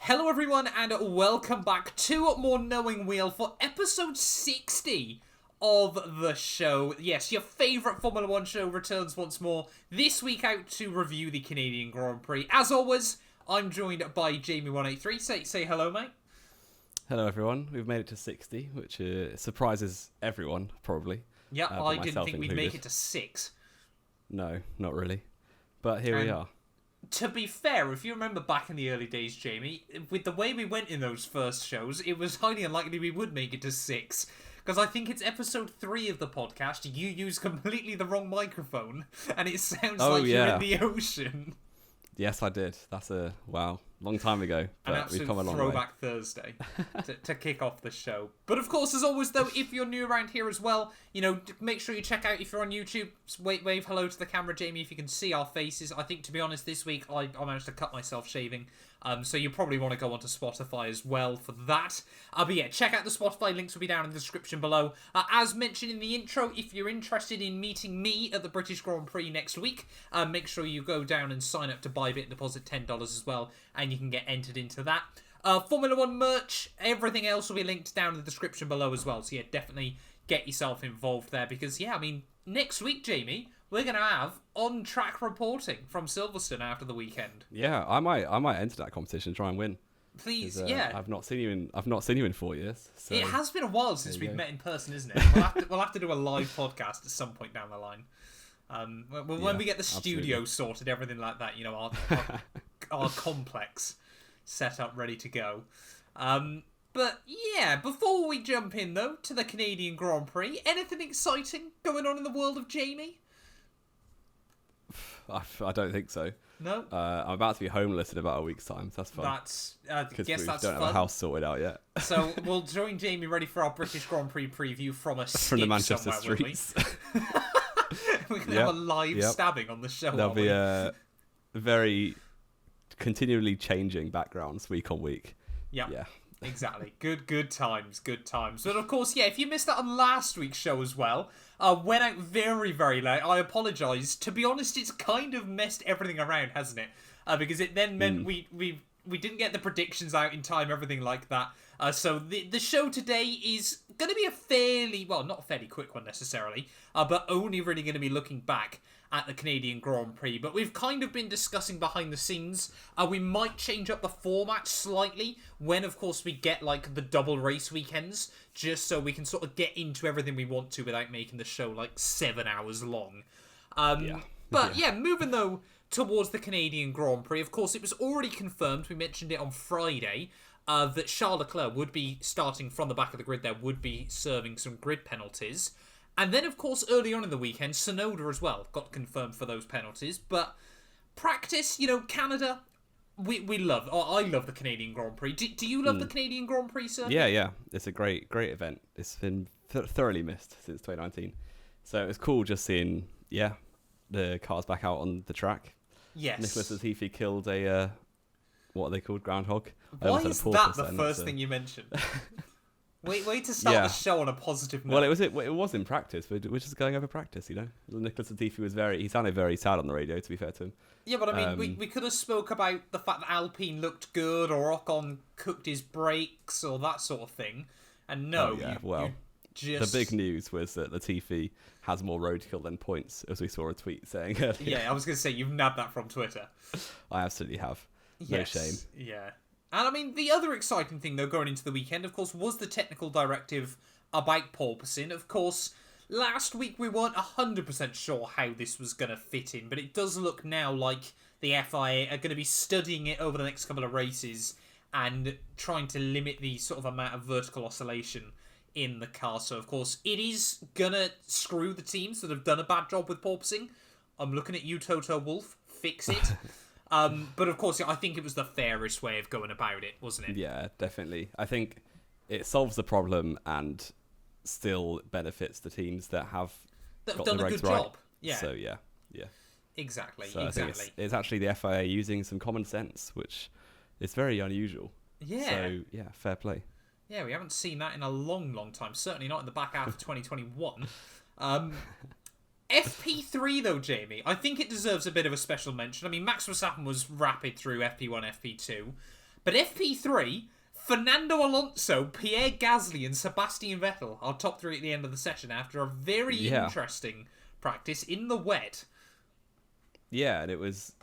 Hello everyone and welcome back to More Knowing Wheel for episode 60 of the show. Yes, your favourite Formula 1 show returns once more, this week out to review the Canadian Grand Prix. As always, I'm joined by Jamie183. Say hello, mate. Hello everyone, we've made it to 60, which surprises everyone, probably. Yeah, I didn't think we'd make it to 6. No, not really. But here we are. To be fair, if you remember back in the early days, Jamie, with the way we went in those first shows, it was highly unlikely we would make it to 6. Because I think it's episode 3 of the podcast, you use completely the wrong microphone, and it sounds like you're in the ocean. Yes, I did. That's a, wow, long time ago. But an absolute we've come a long throwback Thursday to kick off the show. But of course, as always, though, if you're new around here as well, you know, make sure you check out, if you're on YouTube, wave hello to the camera, Jamie, if you can see our faces. I think, to be honest, this week I managed to cut myself shaving. So you probably want to go onto Spotify as well for that. But yeah, check out the Spotify. Links will be down in the description below. As mentioned in the intro, if you're interested in meeting me at the British Grand Prix next week, make sure you go down and sign up to Bybit and deposit $10 as well, and you can get entered into that. Formula 1 merch, everything else will be linked down in the description below as well. So yeah, definitely get yourself involved there because, yeah, I mean, next week, Jamie, we're going to have on-track reporting from Silverstone after the weekend. Yeah, I might enter that competition and try and win. Please, yeah. I've not seen you in 4 years. So it has been a while since we've met in person, isn't it? We'll have to do a live podcast at some point down the line. When we get the studio sorted, everything like that, you know, our complex set up, ready to go. But yeah, before we jump in though to the Canadian Grand Prix, anything exciting going on in the world of Jamie? I don't think so. No. I'm about to be homeless in about a week's time, so that's fun. Because we don't have a house sorted out yet. So we'll join Jamie ready for our British Grand Prix preview from from the Manchester streets. We can have a live stabbing on the show. There'll be a very continually changing backgrounds week on week. Yeah. Exactly. Good times. But of course, yeah, if you missed that on last week's show as well, went out very, very late. I apologise. To be honest, it's kind of messed everything around, hasn't it? Because it then meant we didn't get the predictions out in time, everything like that. So the show today is going to be a fairly, well, not a fairly quick one necessarily, but only really going to be looking back at the Canadian Grand Prix. But we've kind of been discussing behind the scenes. We might change up the format slightly when, of course, we get like the double race weekends, just so we can sort of get into everything we want to without making the show like 7 hours long. But yeah, moving though towards the Canadian Grand Prix, of course, it was already confirmed, we mentioned it on Friday, that Charles Leclerc would be starting from the back of the grid there, would be serving some grid penalties. And then, of course, early on in the weekend, Tsunoda as well got confirmed for those penalties. But practice, you know, Canada, we love. I love the Canadian Grand Prix. Do you love the Canadian Grand Prix, sir? Yeah. It's a great event. It's been thoroughly missed since 2019. So it was cool just seeing, the cars back out on the track. Yes. Nicholas Latifi killed a, what are they called, groundhog? Why is that the first thing you mentioned? Wait to start the show on a positive note. Well, it was in practice. We're just going over practice, you know. Nicholas Latifi he sounded very sad on the radio, to be fair to him. Yeah, but I mean, we could have spoke about the fact that Alpine looked good, or Ocon cooked his brakes, or that sort of thing. And no, the big news was that Latifi has more roadkill than points, as we saw a tweet saying earlier. Yeah, I was going to say, you've nabbed that from Twitter. I absolutely have. No shame. Yeah. And I mean, the other exciting thing, though, going into the weekend, of course, was the technical directive about porpoising. Of course, last week we weren't 100% sure how this was going to fit in, but it does look now like the FIA are going to be studying it over the next couple of races and trying to limit the sort of amount of vertical oscillation in the car. So, of course, it is going to screw the teams that have done a bad job with porpoising. I'm looking at you, Toto Wolff. Fix it. But of course, I think it was the fairest way of going about it, wasn't it? Yeah, definitely. I think it solves the problem and still benefits the teams that have done a good job. Yeah. So yeah. Exactly. I think it's actually the FIA using some common sense, which is very unusual. Yeah. So yeah, fair play. Yeah, we haven't seen that in a long, long time. Certainly not in the back half of 2021. FP3 though, Jamie, I think it deserves a bit of a special mention. I mean, Max Verstappen was rapid through FP1, FP2. But FP3, Fernando Alonso, Pierre Gasly, and Sebastian Vettel are top 3 at the end of the session after a very interesting practice in the wet. Yeah, and it was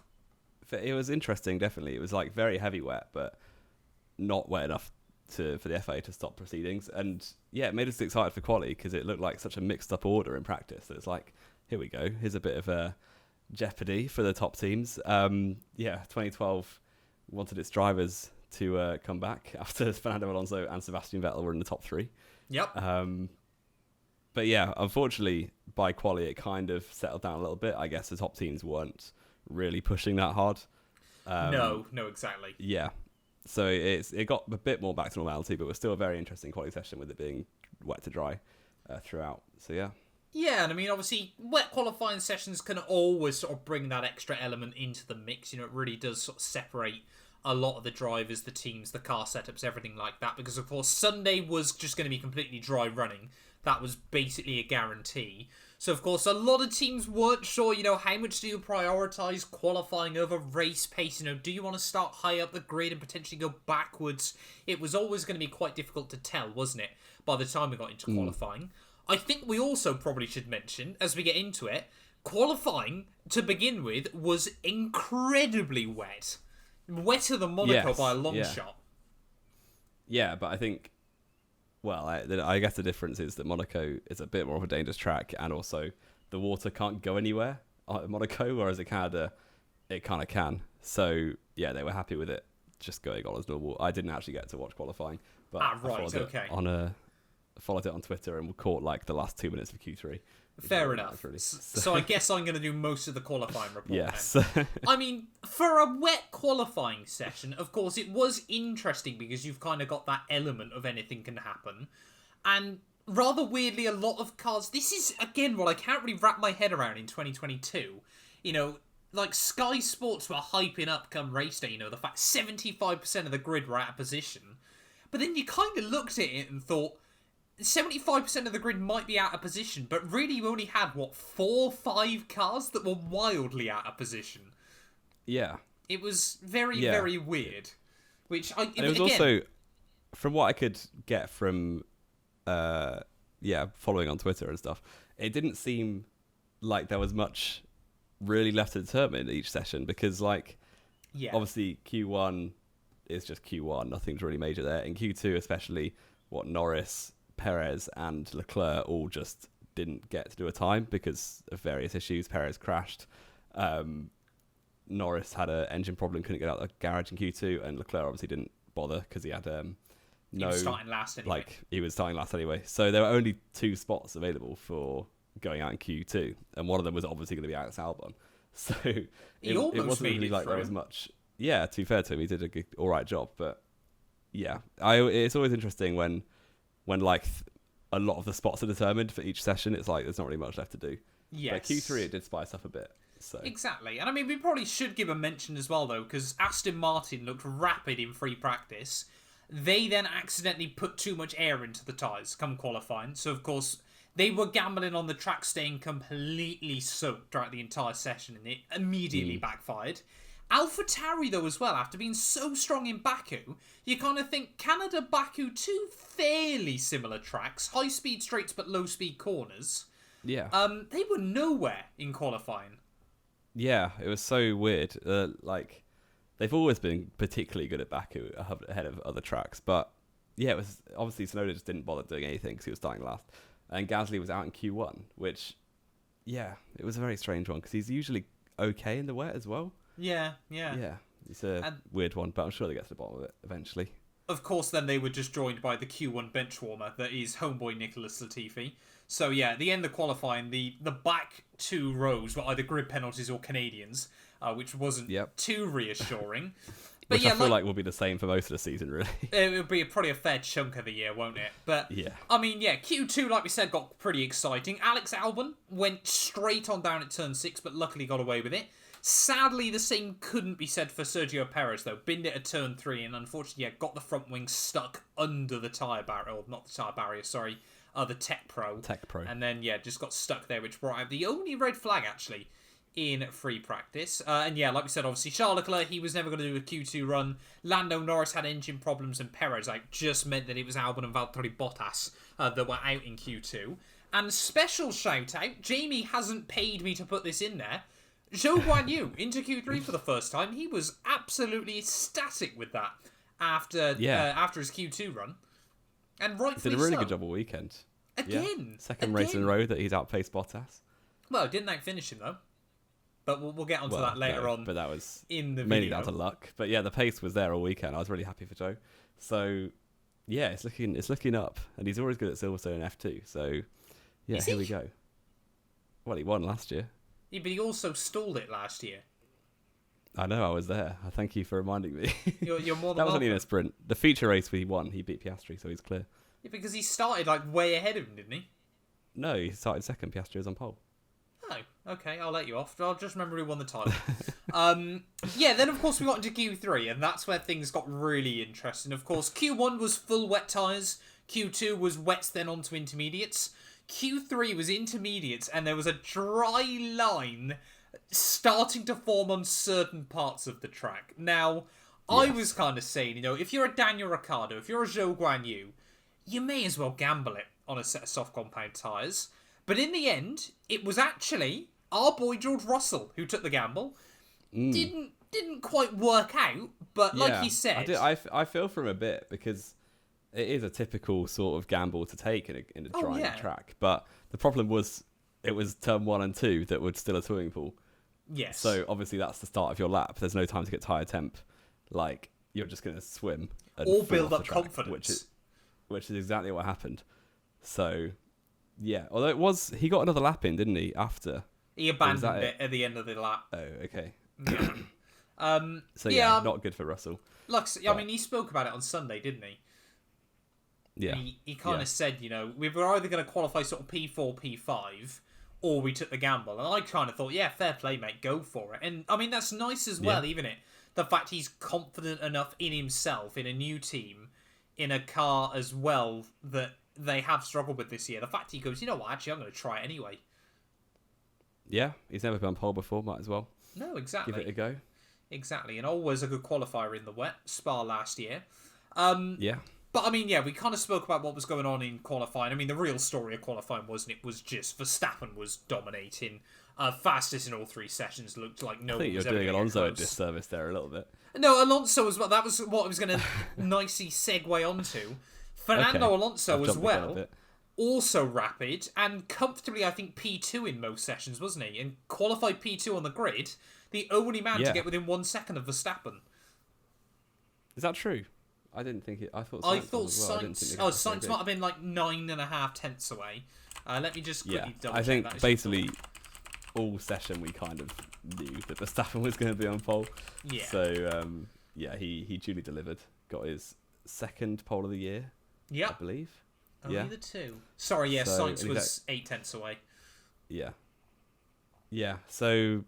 interesting, definitely. It was like very heavy wet, but not wet enough for the FA to stop proceedings. And yeah, it made us excited for quali because it looked like such a mixed up order in practice. It's like, here we go. Here's a bit of a jeopardy for the top teams. 2012 wanted its drivers to come back after Fernando Alonso and Sebastian Vettel were in the top 3. Yep. But yeah, unfortunately, by quali, it kind of settled down a little bit. I guess the top teams weren't really pushing that hard. No, exactly. Yeah. So it got a bit more back to normality, but it was still a very interesting quali session with it being wet to dry throughout. So yeah. Yeah, and I mean, obviously, wet qualifying sessions can always sort of bring that extra element into the mix. You know, it really does sort of separate a lot of the drivers, the teams, the car setups, everything like that. Because, of course, Sunday was just going to be completely dry running. That was basically a guarantee. So, of course, a lot of teams weren't sure, you know, how much do you prioritise qualifying over race pace? You know, do you want to start high up the grid and potentially go backwards? It was always going to be quite difficult to tell, wasn't it, by the time we got into qualifying? I think we also probably should mention, as we get into it, qualifying, to begin with, was incredibly wet. Wetter than Monaco by a long shot. Yeah, but I think, well, I guess the difference is that Monaco is a bit more of a dangerous track, and also the water can't go anywhere at Monaco, whereas at Canada, it kind of can. So, yeah, they were happy with it just going on as normal. I didn't actually get to watch qualifying, but I followed it on Twitter and caught like the last 2 minutes of Q3. Fair enough. Really. So I guess I'm going to do most of the qualifying report. Yes. I mean, for a wet qualifying session, of course, it was interesting because you've kind of got that element of anything can happen. And rather weirdly, a lot of cars... This is, again, what I can't really wrap my head around in 2022. You know, like Sky Sports were hyping up come race day, you know, the fact 75% of the grid were out of position. But then you kind of looked at it and thought... 75% of the grid might be out of position, but really you only had, 4 or 5 cars that were wildly out of position. Yeah. It was very weird. Which it was also, from what I could get from, following on Twitter and stuff, it didn't seem like there was much really left to determine each session, because, obviously Q1 is just Q1, nothing's really major there. In Q2 especially, Norris, Perez and Leclerc all just didn't get to do a time because of various issues. Perez crashed. Norris had an engine problem, couldn't get out of the garage in Q2, and Leclerc obviously didn't bother because he had he was starting last anyway. He was starting last anyway. So there were only 2 spots available for going out in Q2, and one of them was obviously going to be Alex Albon. So it wasn't really like there was much. Yeah, to be fair to him, he did a all right job. But yeah, it's always interesting when a lot of the spots are determined for each session. It's like there's not really much left to do. Yes. But Q3 it did spice up a bit. So exactly. And I mean, we probably should give a mention as well, though, because Aston Martin looked rapid in free practice. They then accidentally put too much air into the tyres come qualifying. So, of course, they were gambling on the track staying completely soaked throughout the entire session, and it immediately backfired. AlphaTauri, though, as well, after being so strong in Baku, you kind of think Canada, Baku, 2 fairly similar tracks, high-speed straights but low-speed corners. Yeah. They were nowhere in qualifying. Yeah, it was so weird. They've always been particularly good at Baku ahead of other tracks, but yeah, it was obviously Tsunoda just didn't bother doing anything because he was starting last, and Gasly was out in Q1, which, yeah, it was a very strange one because he's usually okay in the wet as well. Yeah, it's a weird one, but I'm sure they get to the bottom of it eventually. Of course, then they were just joined by the Q1 bench warmer that is homeboy Nicholas Latifi. So yeah, at the end of qualifying, the back 2 rows were either grid penalties or Canadians, which wasn't too reassuring. But which I feel like will be the same for most of the season, really. It will be probably a fair chunk of the year, won't it? But yeah, I mean, yeah, Q2, like we said, got pretty exciting. Alex Albon went straight on down at turn 6, but luckily got away with it. Sadly, the same couldn't be said for Sergio Perez, though. Binned it at turn 3 and unfortunately got the front wing stuck under the tyre barrier. Or not the tyre barrier, sorry. The Tech Pro. Tech Pro. And then, just got stuck there, which brought out the only red flag, actually, in free practice. And yeah, like we said, obviously, Charles Leclerc, he was never going to do a Q2 run. Lando Norris had engine problems, and Perez just meant that it was Albon and Valtteri Bottas that were out in Q2. And special shout out, Jamie hasn't paid me to put this in there. Zhou Guanyu into Q3 for the first time. He was absolutely ecstatic with that after his Q2 run. And rightfully did a really so. good job all weekend. Again. Second race in a row that he's outpaced Bottas. Well, didn't outfinish him though. But we'll get onto that later on. But that was in the mainly video. down to luck. But yeah, the pace was there all weekend. I was really happy for Joe. So yeah, it's looking up, and he's always good at Silverstone and F2. So yeah, here we go. Well, he won last year. Yeah, but he also stalled it last year. I know, I was there. Thank you for reminding me. You're more than that was only in welcome. a sprint. The feature race he won, he beat Piastri, so he's clear. Yeah, because he started like way ahead of him, didn't he? No, he started second. Piastri was on pole. Oh, okay, I'll let you off. I'll just remember who won the title. Yeah, then of course we got into Q3, and that's where things got really interesting. Of course, Q1 was full wet tyres, Q2 was wets then onto intermediates, Q3 was intermediates, and there was a dry line starting to form on certain parts of the track. Now, I was kind of saying, if you're a Daniel Ricciardo, if you're a Zhou Guanyu, you may as well gamble it on a set of soft compound tyres. But in the end, it was actually our boy George Russell who took the gamble. Didn't quite work out, but like he said... I feel for him a bit, because it is a typical sort of gamble to take in a dry track. But the problem was, it was turn 1 and 2 that were still a swimming pool. Yes. So obviously that's the start of your lap. There's no time to get tyre temp. Like, you're just going to swim. And or fall build off up the track, confidence. Which is exactly what happened. So, yeah. Although he got another lap in, didn't he, after? He abandoned it at the end of the lap. Oh, okay. Yeah. So yeah, not good for Russell. I mean, he spoke about it on Sunday, didn't he? Yeah. He kind of said, we were either going to qualify sort of P4, P5, or we took the gamble. And I kind of thought, yeah, fair play, mate, go for it. And, I mean, that's nice as well, isn't it? The fact he's confident enough in himself, in a new team, in a car as well, that they have struggled with this year. The fact he goes, you know what, actually, I'm going to try it anyway. Yeah, he's never been on pole before, might as well. No, exactly. Give it a go. Exactly, and always a good qualifier in the wet. Spa last year. Yeah. But, I mean, yeah, we kind of spoke about what was going on in qualifying. I mean, the real story of qualifying wasn't it? Was just Verstappen was dominating. Fastest in all 3 sessions. Looked like no one was ever doing gonna get Alonso a close. disservice there a little bit. No, Alonso as well. That was what I was going to nicely segue onto. Fernando Alonso as well. Also rapid and comfortably, I think, P2 in most sessions, wasn't he? And qualified P2 on the grid. The only man to get within 1 second of Verstappen. Is that true? I didn't think it. I thought Sainz might have been like 9.5 tenths away. Let me just quickly double check I think that. basically all session we kind of knew that Verstappen was going to be on pole. Yeah. So he duly delivered. Got his 2nd pole of the year. Yep. I believe. Only the 2. Sorry, yeah, Sainz was 8 tenths away. Yeah. Yeah. So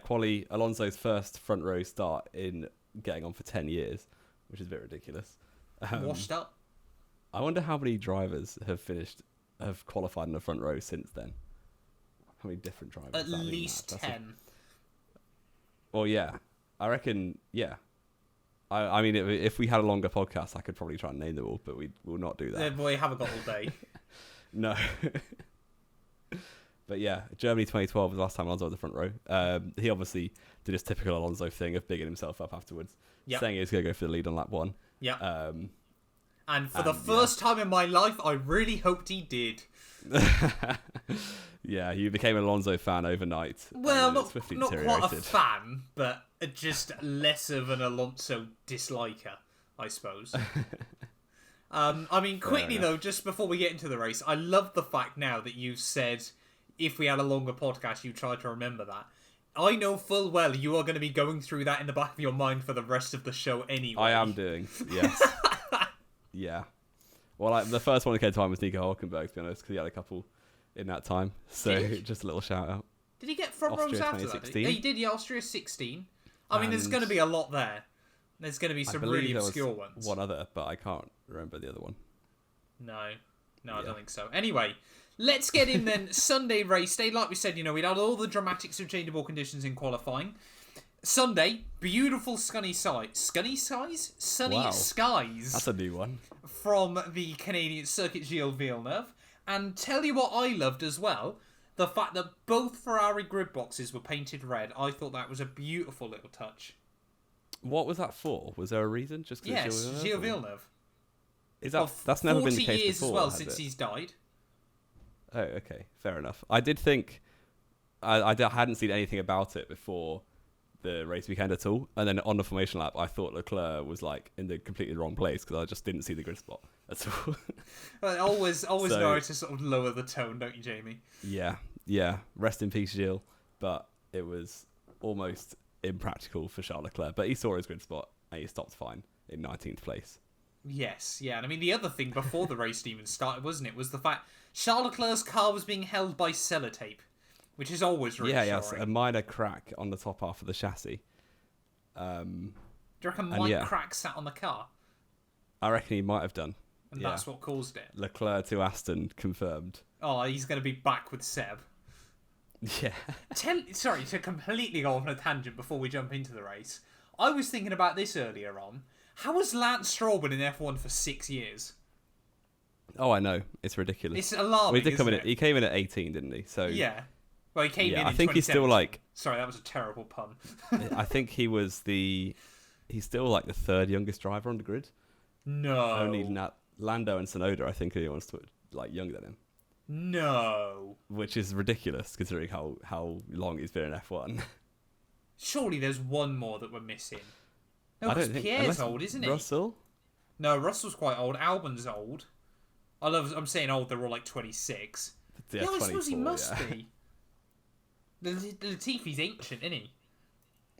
quali Alonso's first front row start in getting on for 10 years. Which is a bit ridiculous. Washed up. I wonder how many drivers have qualified in the front row since then. How many different drivers? At least 10. Well, yeah. I reckon, yeah. I mean, if we had a longer podcast, I could probably try and name them all, but we will not do that. We haven't got all day. No. But yeah, Germany 2012 was the last time Alonso was in the front row. He obviously did his typical Alonso thing of bigging himself up afterwards, saying he was going to go for the lead on lap 1. Yeah. And for the first time in my life, I really hoped he did. Yeah, you became an Alonso fan overnight. Well, not quite a fan, but just less of an Alonso disliker, I suppose. I mean, quickly though, just before we get into the race, I love the fact now that you've said if we had a longer podcast, you try to remember that. I know full well you are going to be going through that in the back of your mind for the rest of the show anyway. I am doing, yes. Yeah. Well, the first one that came to mind was Nico Hulkenberg, to be honest, because he had a couple in that time. So just a little shout out. Did he get front rows after that? He did, yeah, Austria 16. I mean, there's going to be a lot there. There's going to be some really obscure ones. One other, but I can't remember the other one. No, I don't think so. Anyway, Let's get in then. Sunday race day. Like we said, we'd had all the dramatics of changeable conditions in qualifying. Sunday, beautiful sunny skies. Sunny skies? Sunny Wow. skies. That's a new one. From the Canadian circuit, Gilles Villeneuve. And tell you what I loved as well, the fact that both Ferrari grid boxes were painted red. I thought that was a beautiful little touch. What was that for? Was there a reason? Just 'cause Yes, Gilles Gilles Villeneuve? Villeneuve. Is that that's never been the 40 case years before, as well has since it? he's died. Oh, okay, fair enough. I did think I hadn't seen anything about it before the race weekend at all, and then on the formation lap, I thought Leclerc was like in the completely wrong place because I just didn't see the grid spot at all. But always know to sort of lower the tone, don't you, Jamie? Yeah. Rest in peace, Gilles. But it was almost impractical for Charles Leclerc. But he saw his grid spot and he stopped fine in 19th place. Yes, yeah. And I mean, the other thing before the race even started, wasn't it, was the fact Charles Leclerc's car was being held by sellotape, which is always reassuring. Yes, a minor crack on the top half of the chassis. Do you reckon Mike Crack sat on the car? I reckon he might have done. And that's what caused it. Leclerc to Aston confirmed. Oh, he's going to be back with Seb. Yeah. Sorry, to completely go off on a tangent before we jump into the race. I was thinking about this earlier on. How has Lance Stroll been in F1 for 6 years? Oh, I know. It's ridiculous. It's alarming, well, he did come isn't it? He came in at 18, didn't he? So yeah. Well, he came in I think he's still 2017. like... Sorry, that was a terrible pun. I think he's still like the third youngest driver on the grid. No. Only Lando and Tsunoda, I think, are the ones like younger than him. No. Which is ridiculous considering how long he's been in F1. Surely there's one more that we're missing. No, I because don't think Pierre's old, isn't he? Russell? No, Russell's quite old. Albon's old. I'm saying old, they're all like 26. Yeah, I suppose he 24, must yeah. be. The Latifi's ancient, isn't he?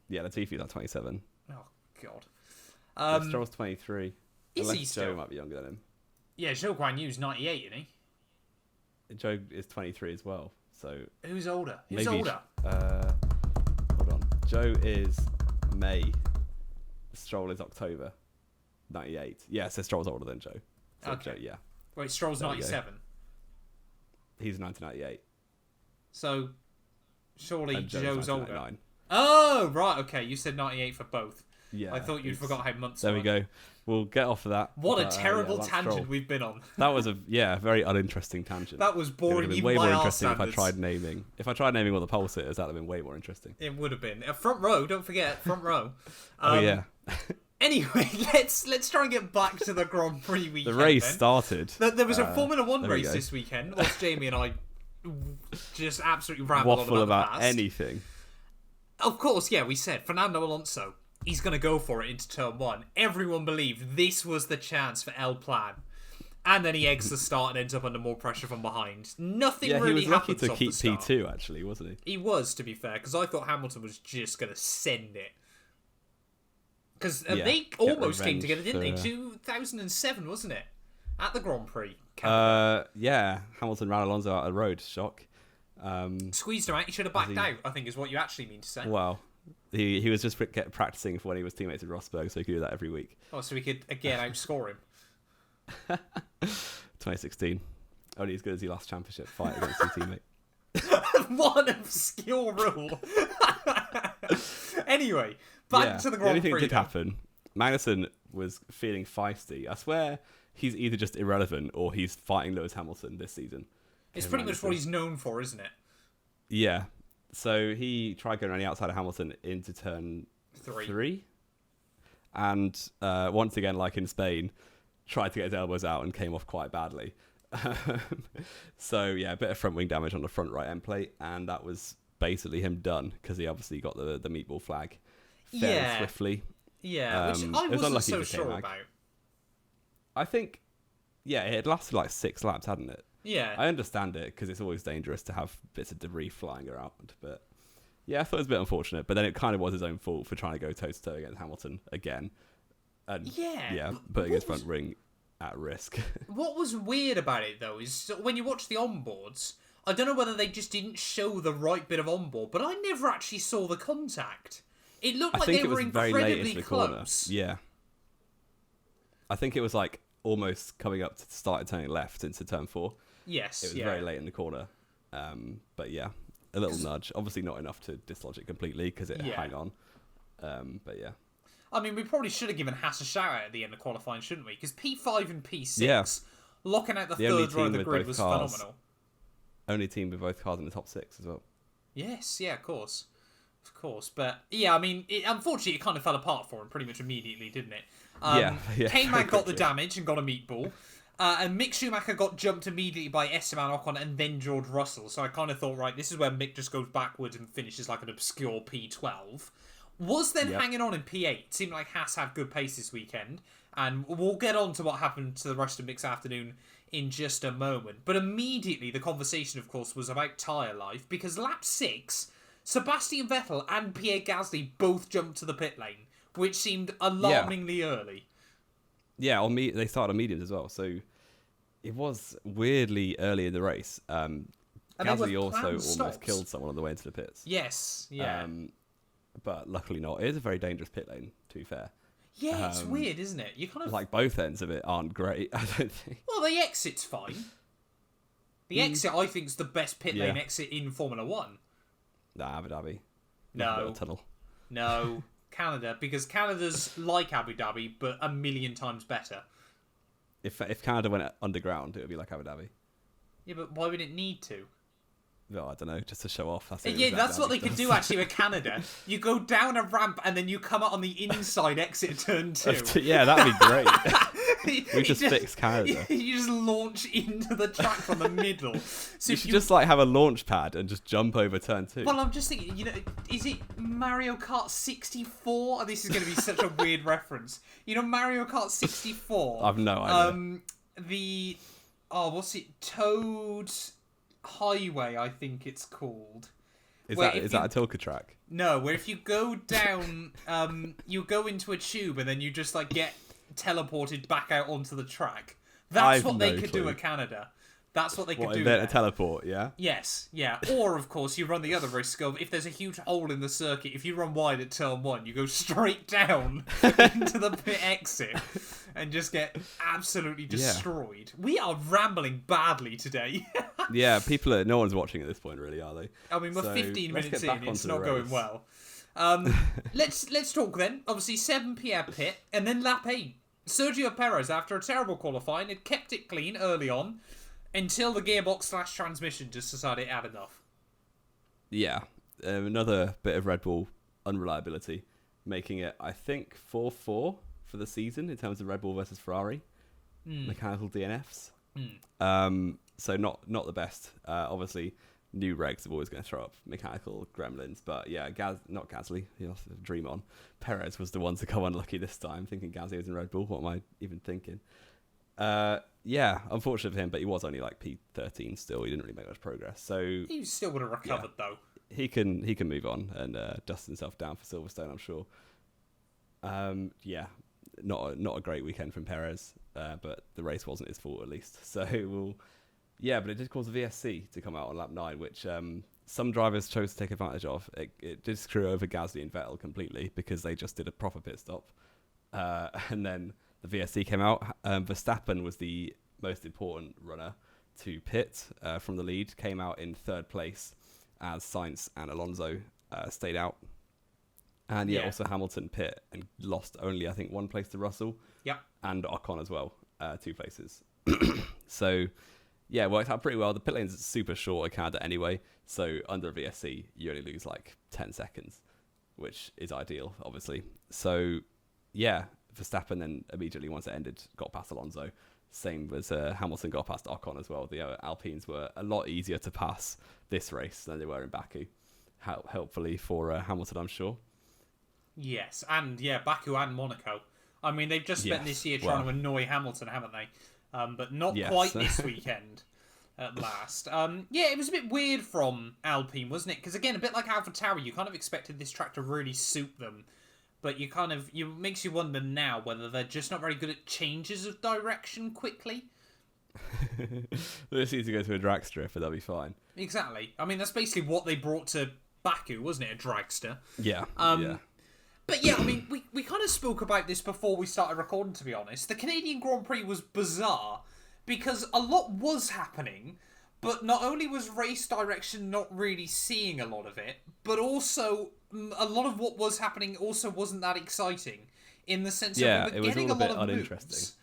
Yeah, Latifi's like 27. Oh, God. Stroll's 23. Is Unless he still? Joe might be younger than him. Yeah, Zhou Guanyu's 98, isn't he? Joe is 23 as well. So Who's older? Who's maybe, older? Hold on. Joe is May. Stroll is October. 98. Yeah, so Stroll's older than Joe. So Okay. Joe, yeah. Wait, Stroll's There we go. 97. He's 1998. So, surely And Joe's Joe's older. 1999. Oh, right, okay. You said 98 for both. Yeah. I thought you'd forgot how months There were. we go. We'll get off of that. What a But, terrible Lance tangent Stroll. we've been on. That was a very uninteresting tangent. That was It would boring have been even way by more our interesting standards. if I tried naming all the pole sitters. That'd have been way more interesting. It would have been. Front row, don't forget, front row. Oh yeah. Anyway, let's try and get back to the Grand Prix weekend. The race then. started. There was a Formula One there we race go. this weekend, which Jamie and I just absolutely rambled on Waffle about about the past. anything. Of course, yeah, we said Fernando Alonso, he's going to go for it into turn one. Everyone believed this was the chance for El Plan. And then he eggs the start and ends up under more pressure from behind. Nothing Yeah, really he was lucky happens to off keep the start. P2 actually, wasn't he? He was, to be fair, because I thought Hamilton was just going to send it. Because Yeah, they get almost came revenge together, didn't they? for- 2007, wasn't it? At the Grand Prix. Yeah, Hamilton ran Alonso out of the road. Shock. Squeezed him out. He should have backed out, I think is what you actually mean to say. Well, he was just practicing for when he was teammates with Rosberg, so he could do that every week. Oh, so we could, again, outscore him. 2016. Only as good as your last championship fight against your teammate. What an obscure rule. Anyway, back to the The only Grand thing Prix. that did then. happen, Magnussen was feeling feisty. I swear he's either just irrelevant or he's fighting Lewis Hamilton this season. It's Kevin pretty much what Magnussen. he's known for, isn't it? Yeah. So he tried going around the outside of Hamilton into turn three. And once again, like in Spain, tried to get his elbows out and came off quite badly. So yeah, a bit of front wing damage on the front right end plate, and that was basically him done because he obviously got the meatball flag fairly Yeah. swiftly. Yeah, which it I was wasn't unlucky so for sure K-Mag. about. I think, yeah, it had lasted like 6 laps, hadn't it? Yeah. I understand it because it's always dangerous to have bits of debris flying around, but yeah, I thought it was a bit unfortunate. But then it kind of was his own fault for trying to go toe to toe against Hamilton again, and Yeah, but putting his what front ring at risk. What was weird about it, though, is when you watch the onboards, I don't know whether they just didn't show the right bit of onboard, but I never actually saw the contact. It looked I like think they it were was very late incredibly into the corner. close. Yeah, I think it was like almost coming up to the start of turning left into turn 4. Yes, It was very late in the corner. But yeah, a little nudge. Obviously not enough to dislodge it completely because it hang on. But yeah. I mean, we probably should have given Haas a shout out at the end of qualifying, shouldn't we? Because P5 and P6, locking out the third row of the grid was phenomenal. Only team with both cars in the top 6 as well. Yes, yeah, of course. Of course. But, yeah, I mean, unfortunately, it kind of fell apart for him pretty much immediately, didn't it? K-Man got the damage and got a meatball. And Mick Schumacher got jumped immediately by Esteban Ocon and then George Russell. So I kind of thought, right, this is where Mick just goes backwards and finishes like an obscure P12. Was then hanging on in P8. Seemed like Haas had good pace this weekend. And we'll get on to what happened to the rest of Mick's afternoon in just a moment. But immediately the conversation, of course, was about tyre life. Because lap 6, Sebastian Vettel and Pierre Gasly both jumped to the pit lane. Which seemed alarmingly early. Yeah, they started on mediums as well. So it was weirdly early in the race. Gasly also almost killed someone on the way into the pits. Yes, yeah. But luckily not. It is a very dangerous pit lane, to be fair. Yeah, it's weird, isn't it? You kind of like both ends of it aren't great, I don't think. Well, the exit's fine. The exit, I think, is the best pit lane exit in Formula 1. Nah, Abu Dhabi. No. Tunnel. No, Canada, because Canada's like Abu Dhabi, but a million times better. If Canada went underground, it would be like Abu Dhabi. Yeah, but why would it need to? No, I don't know, just to show off. That's what they could do actually with Canada. You go down a ramp and then you come out on the inside exit turn 2. Yeah, that'd be great. We just fix Canada. You just launch into the track from the middle. So you should just like have a launch pad and just jump over turn 2. Well, I'm just thinking, is it Mario Kart 64? This is going to be such a weird reference. Mario Kart 64. I've no idea. What's it? Toad Highway, I think it's called. Is that a Tilka track? No, where if you go down, you go into a tube and then you just like get teleported back out onto the track. That's what they could do at Canada. That's what they could do. A teleport, yeah? Yes, yeah. Or, of course, you run the other risk of, if there's a huge hole in the circuit, if you run wide at turn 1, you go straight down into the pit exit and just get absolutely destroyed. Yeah. We are rambling badly today. Yeah, no one's watching at this point, really, are they? I mean, we're 15 minutes in, it's not going well. Let's talk then. Obviously, 7 p.m. pit, and then lap 8. Sergio Perez, after a terrible qualifying, had kept it clean early on, until the gearbox/transmission just decided it had enough. Yeah. Another bit of Red Bull unreliability, making it, I think, 4-4 for the season in terms of Red Bull versus Ferrari. Mechanical DNFs. So not the best. Obviously, new regs are always going to throw up mechanical gremlins. But yeah, not Gasly. He also dream on. Perez was the one to go unlucky this time, thinking Gasly was in Red Bull. What am I even thinking? Yeah, unfortunate for him, but he was only like P13 still. He didn't really make much progress. So he still would have recovered though. He can move on and dust himself down for Silverstone, I'm sure. Yeah, not a great weekend from Perez, but the race wasn't his fault at least. So but it did cause a VSC to come out on lap 9, which some drivers chose to take advantage of. It did screw over Gasly and Vettel completely because they just did a proper pit stop, and then the VSC came out. Verstappen was the most important runner to pit from the lead, came out in 3rd place as Sainz and Alonso stayed out. And also Hamilton pit and lost only, I think, 1 place to Russell. Yep. And Ocon as well, 2 places. So, yeah, it worked out pretty well. The pit lane's super short at Canada anyway, so under a VSC, you only lose like 10 seconds, which is ideal, obviously. So, yeah, Verstappen then immediately, once it ended, got past Alonso. Same as Hamilton got past Ocon as well. The Alpines were a lot easier to pass this race than they were in Baku. Helpfully for Hamilton, I'm sure. Yes, and Baku and Monaco. I mean, they've just spent this year trying to annoy Hamilton, haven't they? But not quite this weekend. At last. It was a bit weird from Alpine, wasn't it? Because again, a bit like AlphaTauri, you kind of expected this track to really suit them. But it makes you wonder now whether they're just not very good at changes of direction quickly. They just need to go to a dragster if they'll be fine. Exactly. I mean, that's basically what they brought to Baku, wasn't it? A dragster. Yeah. But yeah, I mean, we kind of spoke about this before we started recording, to be honest. The Canadian Grand Prix was bizarre because a lot was happening, but not only was race direction not really seeing a lot of it, but also a lot of what was happening also wasn't that exciting in the sense of we were getting a lot of uninteresting. moves,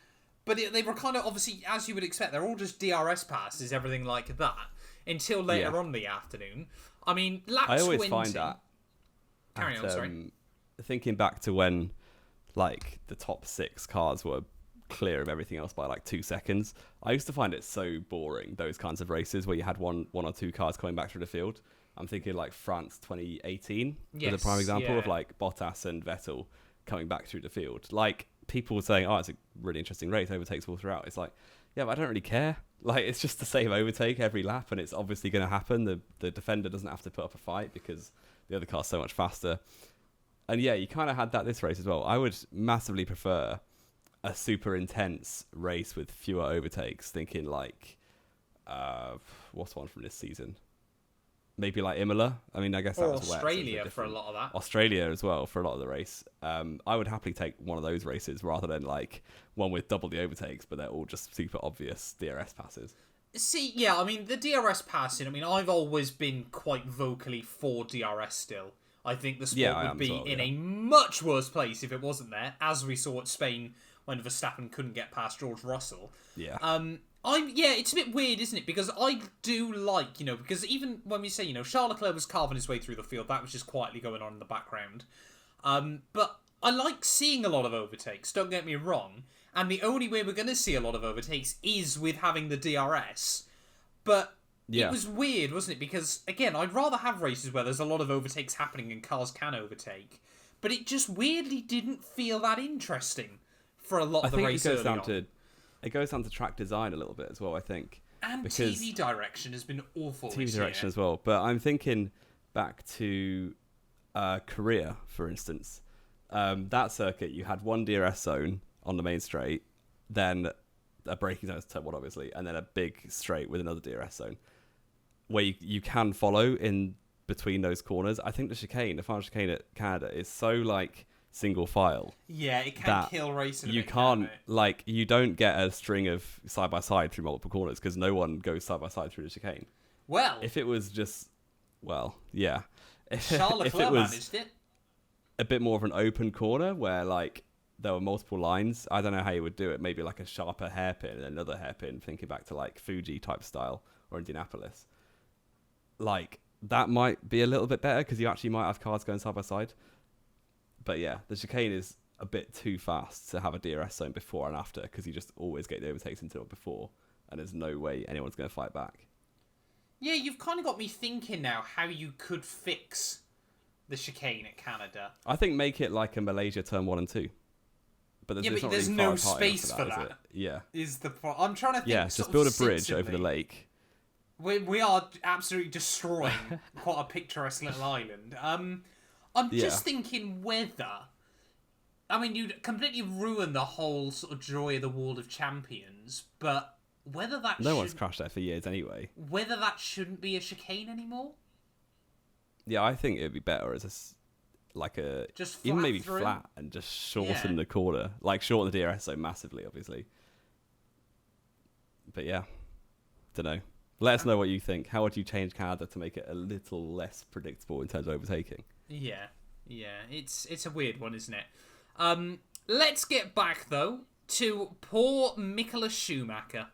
but they were kind of, obviously, as you would expect, they're all just DRS passes, everything like that, until later on in the afternoon. I mean, lap 20... I always find that... Carry on, sorry. Thinking back to when, like, the top 6 cars were clear of everything else by, like, 2 seconds, I used to find it so boring, those kinds of races where you had one or two cars coming back through the field. I'm thinking, like, France 2018 is a prime example of, like, Bottas and Vettel coming back through the field. Like, people were saying, oh, it's a really interesting race, overtakes all throughout. It's like, yeah, but I don't really care. Like, it's just the same overtake every lap, and it's obviously going to happen. The defender doesn't have to put up a fight because the other car's so much faster. And yeah, you kind of had that this race as well. I would massively prefer a super intense race with fewer overtakes, thinking like, what's one from this season? Maybe like Imola. I mean, I guess that was Australia wet, so for a lot of that. Australia as well for a lot of the race. I would happily take one of those races rather than like one with double the overtakes, but they're all just super obvious DRS passes. See, yeah, I mean, the DRS passing, I mean, I've always been quite vocally for DRS still. I think the sport would be in a much worse place if it wasn't there, as we saw at Spain when Verstappen couldn't get past George Russell. Yeah. It's a bit weird, isn't it? Because I do like, because even when we say, Charles Leclerc was carving his way through the field, that was just quietly going on in the background. But I like seeing a lot of overtakes, don't get me wrong. And the only way we're going to see a lot of overtakes is with having the DRS. But it was weird, wasn't it? Because, again, I'd rather have races where there's a lot of overtakes happening and cars can overtake. But it just weirdly didn't feel that interesting for a lot of the race early on. It goes down to track design a little bit as well, I think. And TV direction has been awful TV direction as well. But I'm thinking back to Korea, for instance. That circuit, you had one DRS zone on the main straight, then a braking zone to turn one, obviously, and then a big straight with another DRS zone, where you can follow in between those corners. I think the final chicane at Canada is so, like, single file. Yeah, it can kill racing. You can't, like, you don't get a string of side by side through multiple corners because no one goes side by side through the chicane. Well, if it was just, yeah. Charles Leclerc managed it. A bit more of an open corner where, like, there were multiple lines. I don't know how you would do it. Maybe like a sharper hairpin and another hairpin, thinking back to like Fuji type style or Indianapolis. Like, that might be a little bit better because you actually might have cars going side by side. But yeah, the chicane is a bit too fast to have a DRS zone before and after because you just always get the overtakes until before and there's no way anyone's going to fight back. Yeah, you've kind of got me thinking now how you could fix the chicane at Canada. I think make it like a Malaysia turn 1 and 2. But there's no space for that. Yeah. Is the point. I'm trying to think. Yeah, just build a bridge over the lake. We are absolutely destroying quite a picturesque little island. I'm just thinking whether... I mean, you'd completely ruin the whole sort of joy of the World of Champions, but whether that No one's crashed there for years anyway. Whether that shouldn't be a chicane anymore? Yeah, I think it'd be better as just even maybe through? flat and just shorten the corner, like shorten the DRS zone massively, obviously. But yeah, don't know. Let us know what you think. How would you change Canada to make it a little less predictable in terms of overtaking? Yeah, it's a weird one, isn't it? Let's get back though to poor Michael Schumacher.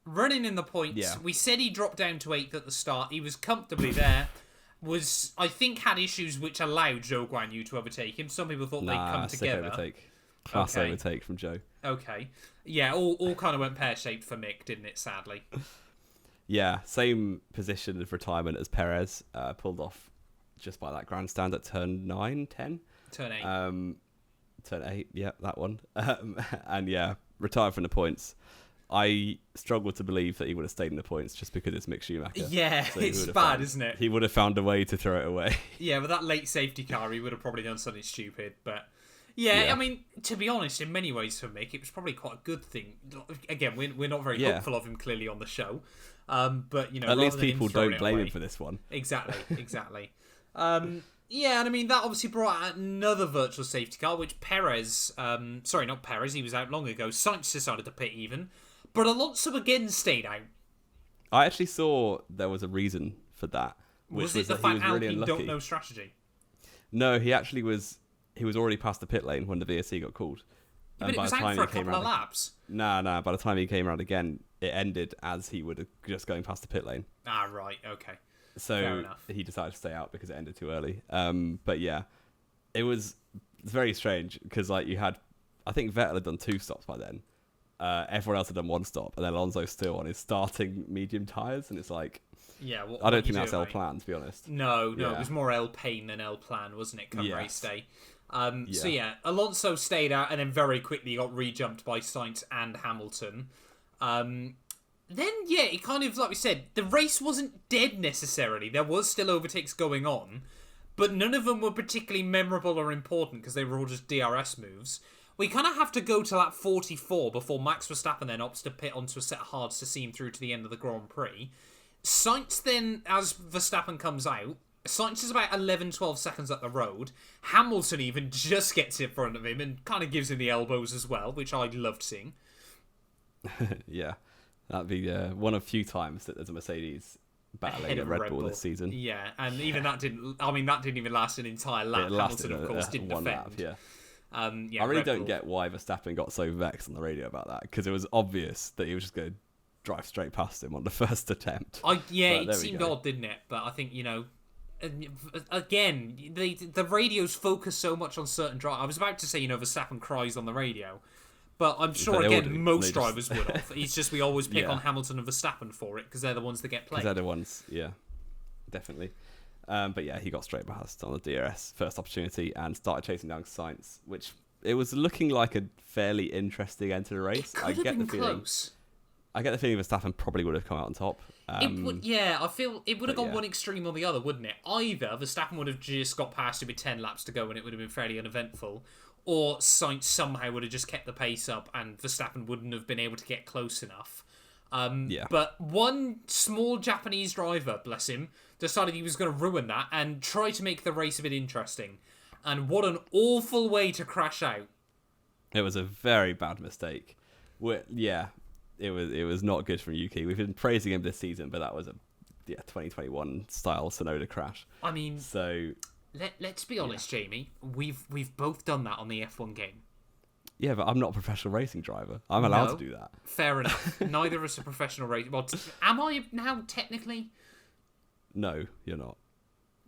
Running in the points, we said he dropped down to 8th at the start. He was comfortably there. I think had issues which allowed Zhou Guanyu to overtake him. Some people thought they'd come together. Overtake. Class overtake from Zhou. Okay. Yeah, all kind of went pear-shaped for Mick, didn't it, sadly? Yeah, same position of retirement as Perez. Pulled off just by that grandstand at turn 9, 10? Turn 8. Turn 8, yeah, that one. And yeah, retired from the points. I struggle to believe that he would have stayed in the points just because it's Mick Schumacher. Yeah, so it's bad, isn't it? He would have found a way to throw it away. Yeah, with that late safety car, he would have probably done something stupid. But yeah, I mean, to be honest, in many ways for Mick, it was probably quite a good thing. Again, we're not very hopeful of him clearly on the show. But, at least people don't blame him for this one. Exactly. Yeah, and I mean, that obviously brought out another virtual safety car, which Perez, sorry, not Perez, he was out long ago. Sainz decided to pit even. But Alonso again stayed out. I actually saw there was a reason for that, which Was it the that he fact was really Alpine unlucky. don't know strategy? No, he actually was. He was already past the pit lane when the VSC got called. Yeah, but it was out for a couple of laps. Nah. By the time he came around again, it ended as he would have just going past the pit lane. Ah, right, okay. Fair So enough. he decided to stay out because it ended too early. But yeah, it's very strange because like you had, I think Vettel had done 2 stops by then. Everyone else had done 1 stop, and then Alonso's still on his starting medium tyres, and it's like, Yeah, I don't think that's L plan, to be honest. No, Yeah. it was more L pain than L plan, wasn't it, come race day? So Yeah. yeah, Alonso stayed out and then very quickly got rejumped by Sainz and Hamilton. Then, yeah, it kind of, like we said, the race wasn't dead necessarily. There was still overtakes going on, but none of them were particularly memorable or important because they were all just DRS moves. We kind of have to go to lap 44 before Max Verstappen then opts to pit onto a set of hards to see him through to the end of the Grand Prix. Sainz then, as Verstappen comes out, Sainz is about 11-12 seconds up the road. Hamilton even just gets in front of him and kind of gives him the elbows as well, which I loved seeing. Yeah, that'd be one of few times that there's a Mercedes battling Ahead at of Red Bull this season. Yeah, and even that didn't. I mean, that didn't even last an entire lap. It lasted Hamilton, of course, didn't one defend. lap. Yeah. Yeah, I really Red don't Bull. get why Verstappen got so vexed on the radio about that because it was obvious that he was just going to drive straight past him on the first attempt. Yeah, But it there we seemed go. odd, didn't it? But I think, again, the radios focus so much on certain drivers. I was about to say, Verstappen cries on the radio, but I'm sure, But they all again, do. most They just- drivers would have. It's just we always pick Yeah. on Hamilton and Verstappen for it because they're the ones that get Because played. they're the ones, yeah, definitely. But yeah, he got straight past on the DRS first opportunity and started chasing down Sainz, which it was looking like a fairly interesting end to the race. It could have been close. I get the feeling Verstappen probably would have come out on top. I feel it would have but gone yeah. one extreme or the other, wouldn't it? Either Verstappen would have just got past him with 10 laps to go and it would have been fairly uneventful, or Sainz somehow would have just kept the pace up and Verstappen wouldn't have been able to get close enough. Yeah. But one small Japanese driver, bless him, decided he was going to ruin that and try to make the race a bit interesting. And what an awful way to crash out. It was a very bad mistake. It was not good from Yuki. We've been praising him this season, but that was a 2021 style Sonoda crash. I mean, So let's be honest, Jamie. We've both done that on the F1 game. yeah, but I'm not a professional racing driver. I'm allowed No. to do that. Fair enough. Neither of us are professional race. Well, am I now technically? No, you're not.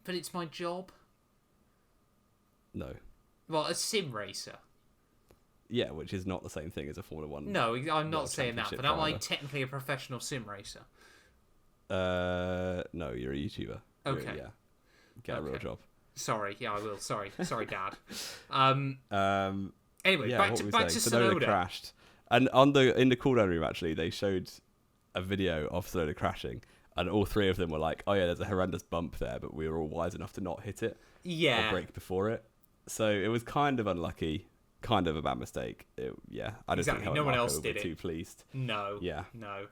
But it's my job. No. Well, a sim racer. Yeah, which is not the same thing as a Formula One. No, I'm not World saying that. Championship But am I driver. technically a professional sim racer? No, you're a YouTuber. Okay. Yeah. Get a real Okay. job. Sorry, yeah, I will. Sorry, Dad. Anyway, Yeah, back what to were we back to saying? Sonoda. crashed, and in the cooldown room actually they showed a video of Sonoda crashing, and all 3 of them were like, "Oh yeah, there's a horrendous bump there, but we were all wise enough to not hit it or Yeah, brake before it." So it was kind of unlucky, kind of a bad mistake. I don't Exactly, think Helmut no one Marko else would be did it. too pleased. no, Yeah. no.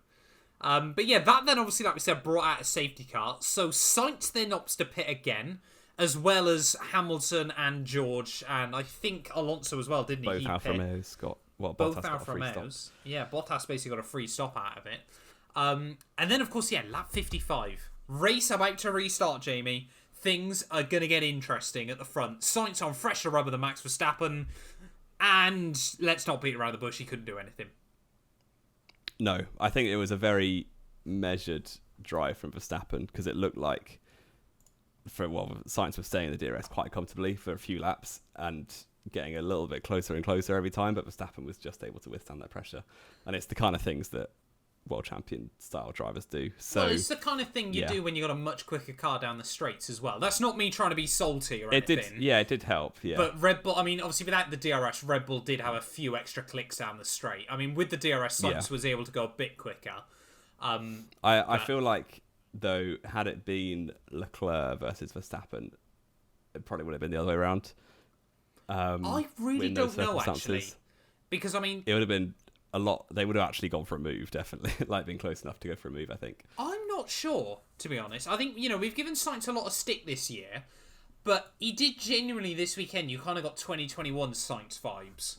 But yeah, that then obviously, like we said, brought out a safety car. So Sainz then opts to pit again, as well as Hamilton and George, and I think Alonso as well, didn't he? Both He Alfa pit. Romeos got Both Bottas got a Alfa free stop. Romeos. Yeah, Bottas basically got a free stop out of it. And then, of course, yeah, lap 55. Race about to restart, Jamie. Things are going to get interesting at the front. Sainz on fresher rubber than Max Verstappen. And let's not beat around the bush, he couldn't do anything. No, I think it was a very measured drive from Verstappen because it looked like Sainz was staying in the DRS quite comfortably for a few laps and getting a little bit closer and closer every time, but Verstappen was just able to withstand that pressure. And it's the kind of things that world champion style drivers do. So Well, it's the kind of thing you yeah. do when you've got a much quicker car down the straights as well. That's not me trying to be salty or it anything. it did help, yeah. But Red Bull, I mean, obviously without the DRS, Red Bull did have a few extra clicks down the straight. I mean, with the DRS, Sainz was able to go a bit quicker. I feel like, though, had it been Leclerc versus Verstappen, it probably would have been the other way around. I really in those don't know, actually. circumstances. Because, I mean, It would have been a lot. They would have actually gone for a move, definitely. Like, been close enough to go for a move, I think. I'm not sure, to be honest. I think, we've given Sainz a lot of stick this year, But he did genuinely this weekend. You kind of got 2021 Sainz vibes.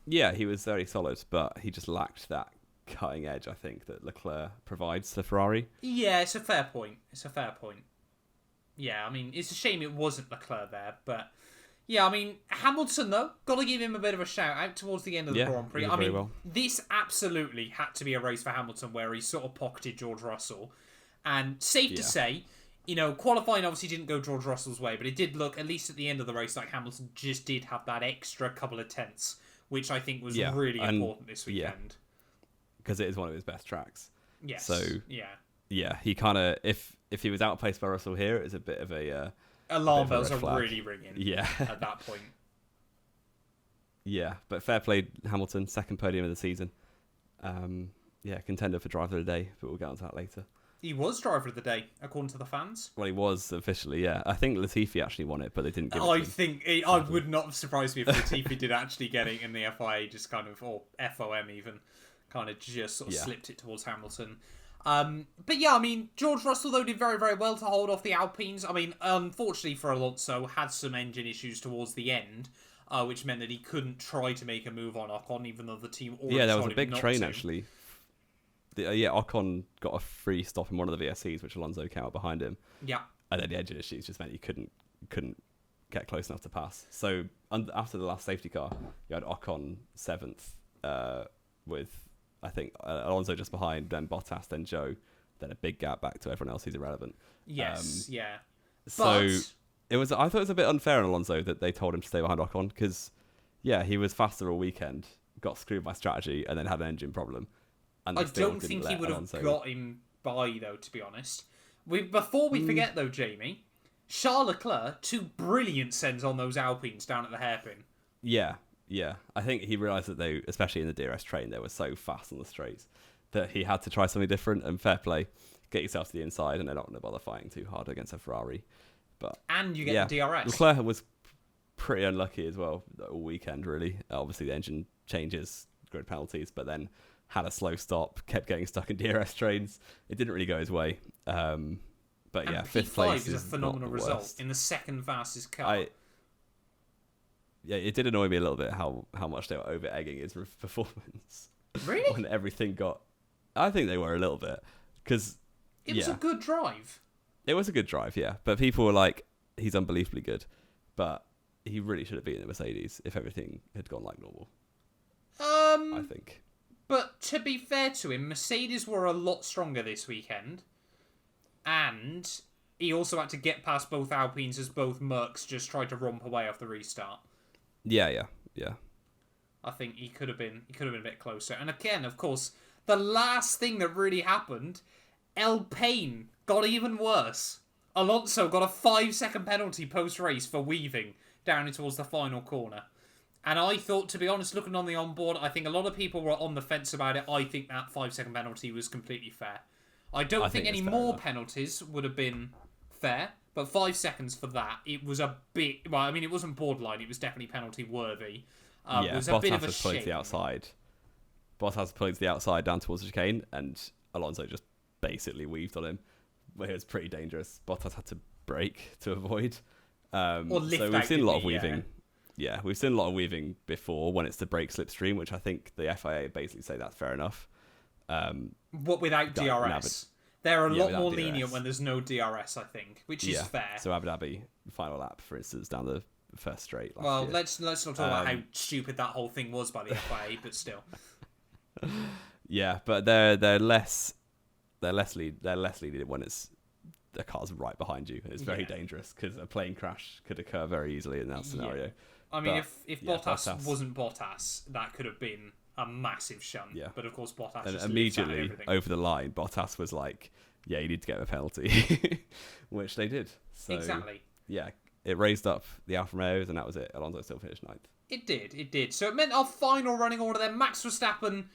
Yeah, he was very solid, but he just lacked that cutting edge, I think, that Leclerc provides to Ferrari. Yeah, it's a fair point. Yeah, I mean, it's a shame it wasn't Leclerc there, but yeah, I mean, Hamilton, though, got to give him a bit of a shout out towards the end of the Grand Prix. He did very well. This absolutely had to be a race for Hamilton where he sort of pocketed George Russell. And safe to say, qualifying obviously didn't go George Russell's way, but it did look, at least at the end of the race, like Hamilton just did have that extra couple of tenths, which I think was really important this weekend. Because it is one of his best tracks. Yes. So, yeah, he kind of, if he was outpaced by Russell here, it was a bit of a... alarm bells are really ringing at that point. Yeah, but fair play, Hamilton, second podium of the season. Contender for driver of the day, but we'll get onto that later. He was driver of the day, according to the fans. Well, he was officially, yeah. I think Latifi actually won it, but they didn't give it to him. I would not have surprised me if Latifi did actually get it in the FIA, just kind of, or FOM even, kind of just sort of slipped it towards Hamilton. But yeah, I mean, George Russell, though, did very, very well to hold off the Alpines. I mean, unfortunately for Alonso, had some engine issues towards the end, which meant that he couldn't try to make a move on Ocon, even though the team already there was a big train, to. Actually. Ocon got a free stop in one of the VSCs, which Alonso came out behind him. Yeah. And then the engine issues just meant he couldn't get close enough to pass. So after the last safety car, you had Ocon 7th with, I think, Alonso just behind, then Bottas, then Joe, then a big gap back to everyone else who's irrelevant. Yes, So I thought it was a bit unfair on Alonso that they told him to stay behind Ocon because, he was faster all weekend, got screwed by strategy, and then had an engine problem. And I don't think he would have got him by, though, to be honest. Before we forget, though, Jamie, Charles Leclerc, 2 brilliant sends on those Alpines down at the hairpin. Yeah. I think he realised that they, especially in the DRS train, they were so fast on the straights that he had to try something different. And fair play, get yourself to the inside, and they're not going to bother fighting too hard against a Ferrari. And you get the DRS. Leclerc was pretty unlucky as well all weekend, really. Obviously, the engine changes, grid penalties, but then had a slow stop, kept getting stuck in DRS trains. It didn't really go his way. But yeah, fifth place is a phenomenal result in the second fastest car. It did annoy me a little bit how much they were over-egging his performance. Really? When everything got... I think they were a little bit. Because, it was a good drive. It was a good drive, yeah. But people were like, he's unbelievably good. But he really should have beaten the Mercedes if everything had gone like normal. I think. But to be fair to him, Mercedes were a lot stronger this weekend. And he also had to get past both Alpines as both Mercs just tried to romp away off the restart. Yeah. I think he could have been a bit closer. And again, of course, the last thing that really happened, Alpine got even worse. Alonso got a 5-second penalty post-race for weaving down towards the final corner. And I thought, to be honest, looking on the onboard, I think a lot of people were on the fence about it. I think that 5-second penalty was completely fair. I don't think any more penalties would have been fair, but 5 seconds for that, it was a bit... Well, I mean, it wasn't borderline, it was definitely penalty worthy. It was a bit of a shame. To the outside. Bottas pulling to the outside down towards the chicane, and Alonso just basically weaved on him, where it was pretty dangerous. Bottas had to brake to avoid. Or lift so we've seen a lot of weaving. Yeah. Yeah, we've seen a lot of weaving before when it's the brake slipstream, which I think the FIA basically say that's fair enough. What without DRS? They're a lot more lenient when there's no DRS, I think, which is fair. So Abu Dhabi, final lap, for instance, down the first straight. Well, let's not talk about how stupid that whole thing was by the FIA, but still. Yeah, but they're less lenient when it's the car's right behind you. It's very dangerous because a plane crash could occur very easily in that scenario. Yeah. I mean, if Bottas wasn't Bottas, that could have been a massive shunt. Yeah. But of course, Bottas and just immediately over the line, Bottas was like, "Yeah, you need to get a penalty," which they did. So, exactly. Yeah, it raised up the Alfa Romeos, and that was it. Alonso still finished 9th. It did. So it meant our final running order then. Max Verstappen,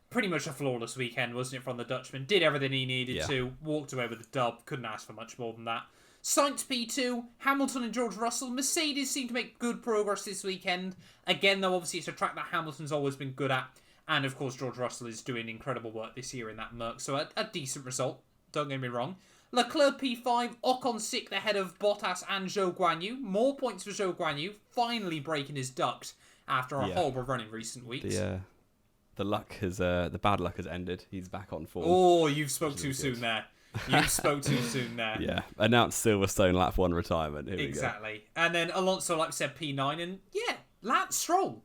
pretty much a flawless weekend, wasn't it, from the Dutchman? Did everything he needed to, walked away with the dub. Couldn't ask for much more than that. Sainz P2, Hamilton and George Russell. Mercedes seemed to make good progress this weekend. Again, though, obviously it's a track that Hamilton's always been good at. And, of course, George Russell is doing incredible work this year in that Merc. So a decent result, don't get me wrong. Leclerc P5, Ocon 6th ahead of Bottas and Zhou Guanyu. More points for Zhou Guanyu, finally breaking his duct after a horrible run in recent weeks. The bad luck has ended. He's back on form. Oh, you've spoke too soon there. You spoke too soon there. Yeah, announced Silverstone lap 1 retirement. Here exactly. We go. And then Alonso, like I said, P9. And yeah, Lance Stroll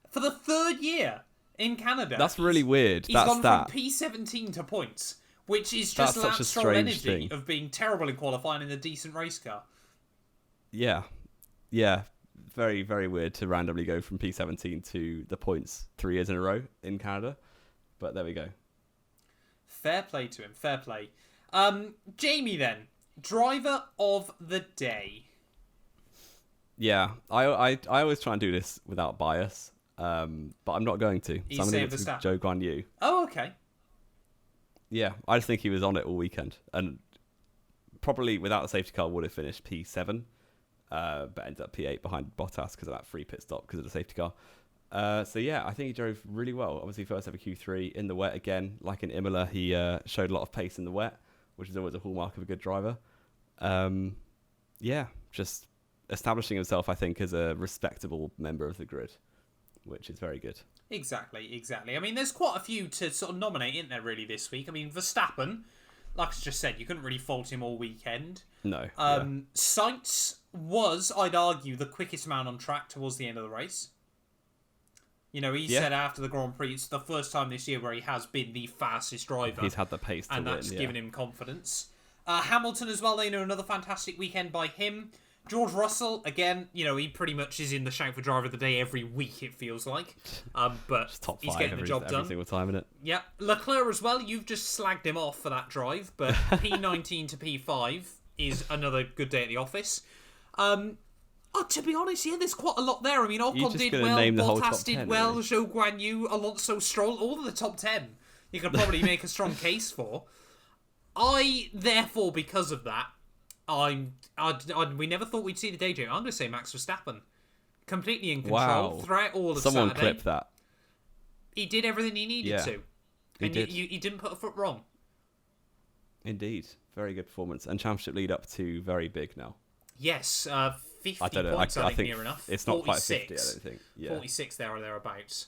for the 3rd year in Canada. That's really weird. He's gone from P17 to points, which is just Lance Stroll energy of being terrible in qualifying in a decent race car. Yeah. Very, very weird to randomly go from P17 to the points 3 years in a row in Canada. But there we go. Fair play to him. Fair play. Jamie, then. Driver of the day. Yeah, I always try and do this without bias, but I'm not going to. So I'm going to give it to Zhou Guanyu. Oh, okay. Yeah, I just think he was on it all weekend. And probably without the safety car would have finished P7, but ended up P8 behind Bottas because of that free pit stop because of the safety car. So yeah, I think he drove really well. Obviously, first ever Q3 in the wet again. Like in Imola, he showed a lot of pace in the wet, which is always a hallmark of a good driver. Yeah, just establishing himself, I think, as a respectable member of the grid, which is very good. Exactly. I mean, there's quite a few to sort of nominate, isn't there, really, this week? I mean, Verstappen, like I just said, you couldn't really fault him all weekend. No. Sainz was, I'd argue, the quickest man on track towards the end of the race. You know, he said after the Grand Prix, it's the first time this year where he has been the fastest driver. He's had the pace to win, and that's given him confidence. Hamilton as well, another fantastic weekend by him. George Russell, again, he pretty much is in the shout for driver of the day every week, it feels like. But top he's getting the job done. Every single time, innit? Yeah. Leclerc as well, you've just slagged him off for that drive, but P19 to P5 is another good day at the office. To be honest, there's quite a lot there. I mean, Ocon did well, Bottas did well, Zhou Guanyu, Alonso, Stroll, all of the top 10 you could probably make a strong case for. Therefore, because of that, we never thought we'd see the day, Jay. I'm going to say Max Verstappen. Completely in control throughout all of Someone Saturday. clip that. He did everything he needed to. He did. He didn't put a foot wrong. Indeed. Very good performance. And championship lead up to very big now. Yes, 50 I don't know. points, I think near enough. It's not 46, quite 50, I don't think. Yeah. 46 there or thereabouts.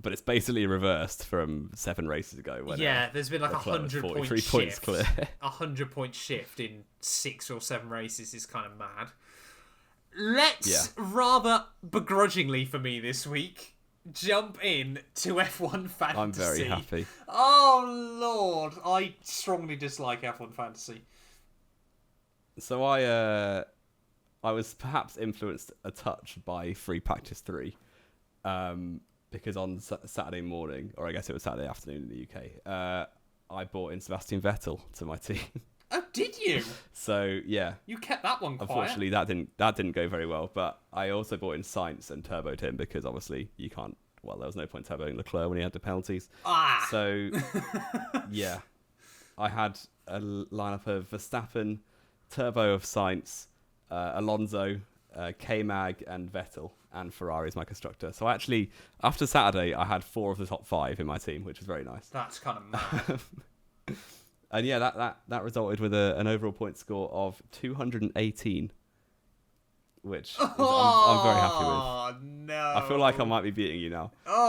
But it's basically reversed from 7 races ago. When, there's been like 100-point shift. Points clear. 100-point shift in 6 or 7 races is kind of mad. Let's, rather begrudgingly for me this week, jump in to F1 Fantasy. I'm very happy. Oh, Lord. I strongly dislike F1 Fantasy. So I was perhaps influenced a touch by Free Practice 3. Because on Saturday morning, or I guess it was Saturday afternoon in the UK, I bought in Sebastian Vettel to my team. Oh, did you? So yeah, you kept that one quiet. Unfortunately, that didn't go very well. But I also bought in Sainz and turboed him because obviously you can't. Well, there was no point turboing Leclerc when he had the penalties. So yeah, I had a lineup of Verstappen, turbo of Sainz, Alonso, K-Mag, and Vettel. And Ferrari is my constructor. So actually, after Saturday, I had 4 of the top 5 in my team, which was very nice. That's kind of mad. And yeah, that resulted with an overall point score of 218, which I'm very happy with. Oh, no. I feel like I might be beating you now. Oh.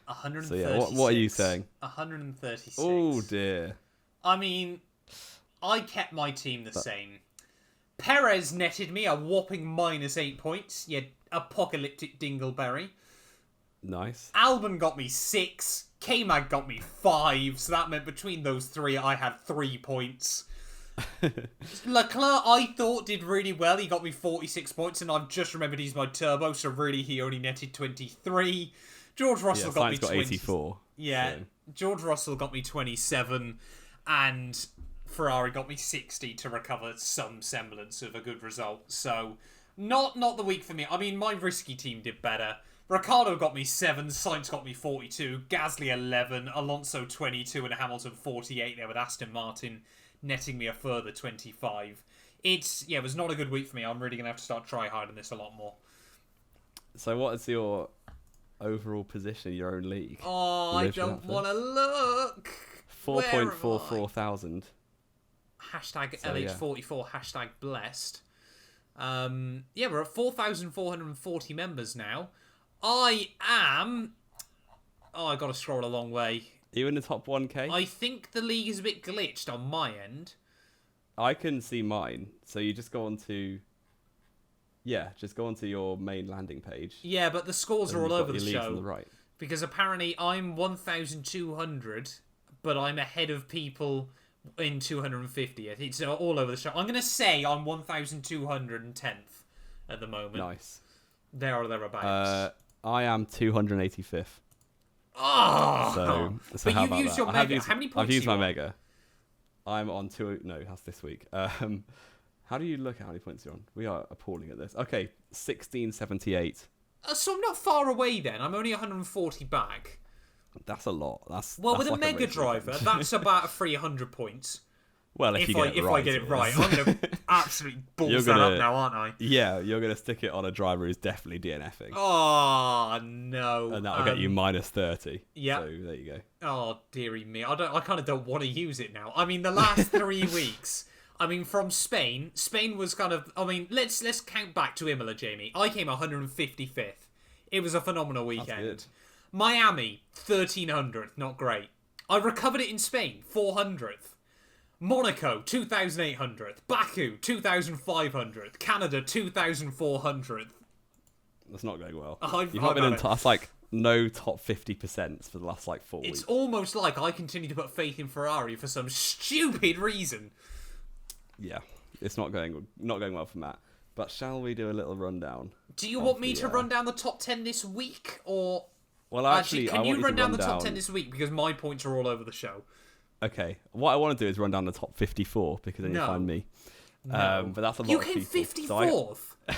136. So yeah, what are you saying? 136. Oh, dear. I mean, I kept my team the same. Perez netted me a whopping -8 points. You apocalyptic dingleberry. Nice. Albon got me 6. K-Mag got me 5. So that meant between those 3, I had 3 points. Leclerc, I thought, did really well. He got me 46 points, and I've just remembered he's my turbo, so really he only netted 23. George Russell got me 84. Yeah, so. George Russell got me 27, and Ferrari got me 60 to recover some semblance of a good result. So, not the week for me. I mean, my risky team did better. Ricciardo got me 7, Sainz got me 42, Gasly 11, Alonso 22, and Hamilton 48 there with Aston Martin netting me a further 25. It was not a good week for me. I'm really going to have to start try-harding this a lot more. So what is your overall position in your own league? Oh, I don't want to look. 4.44 thousand. Hashtag So, LH44, hashtag blessed. We're at 4,440 members now. I got to scroll a long way. Are you in the top 1k? I think the league is a bit glitched on my end. I can see mine. So you just go on to... Yeah, just go onto your main landing page. Yeah, but the scores are all over the show. On the right. Because apparently I'm 1,200, but I'm ahead of people in 250th. It's all over the show. I'm going to say I'm 1,210th at the moment. Nice. There or thereabouts. I am 285th. Oh! So but how you've about used that? your mega. How many points I've used my on? mega. I'm on 2... No, that's this week. How do you look at how many points you're on? We are appalling at this. Okay, 1678. So I'm not far away then. I'm only 140 back. That's a lot. That's with like a Mega Driver, that's about 300 points. Well, if I get it right, I'm going to absolutely balls that up now, aren't I? Yeah, you're going to stick it on a driver who's definitely DNFing. Oh, no. And that'll get you minus 30. Yeah. So there you go. Oh, dearie me. I kind of don't want to use it now. I mean, the last 3 weeks... from Spain was kind of... let's count back to Imola, Jamie. I came 155th. It was a phenomenal weekend. That's good. Miami, 1300th. Not great. I recovered it in Spain, 400th. Monaco, 2,800th. Baku, 2,500th. Canada, 2,400th. That's not going well. You've not been in... That's like no top 50% for the last 4 weeks. It's almost like I continue to put faith in Ferrari for some stupid reason. Yeah, it's not going well for Matt. But shall we do a little rundown? Do you want me to run down the top 10 this week, or? Well, actually, can you run down the top 10 this week because my points are all over the show. Okay, what I want to do is run down the top 54 because then you find me. No. But that's a lot. You of came people. 54th. Yeah.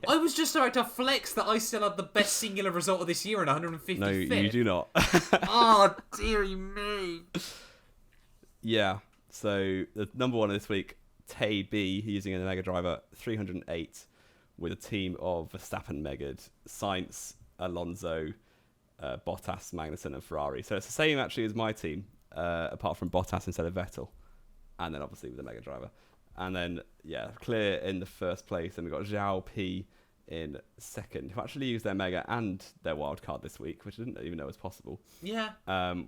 I was just about to flex that I still had the best singular result of this year in 155th. No, you do not. Oh, dearie me. Yeah. So the number one this week, Tay B, using a Mega Driver 308 with a team of Verstappen Megad, Sainz, Alonso, Bottas, Magnussen, and Ferrari. So it's the same actually as my team, apart from Bottas instead of Vettel, and then obviously with the Mega Driver. And then clear in the first place, and we've got Zhao P in second, who actually used their Mega and their wild card this week, which I didn't even know was possible. Yeah.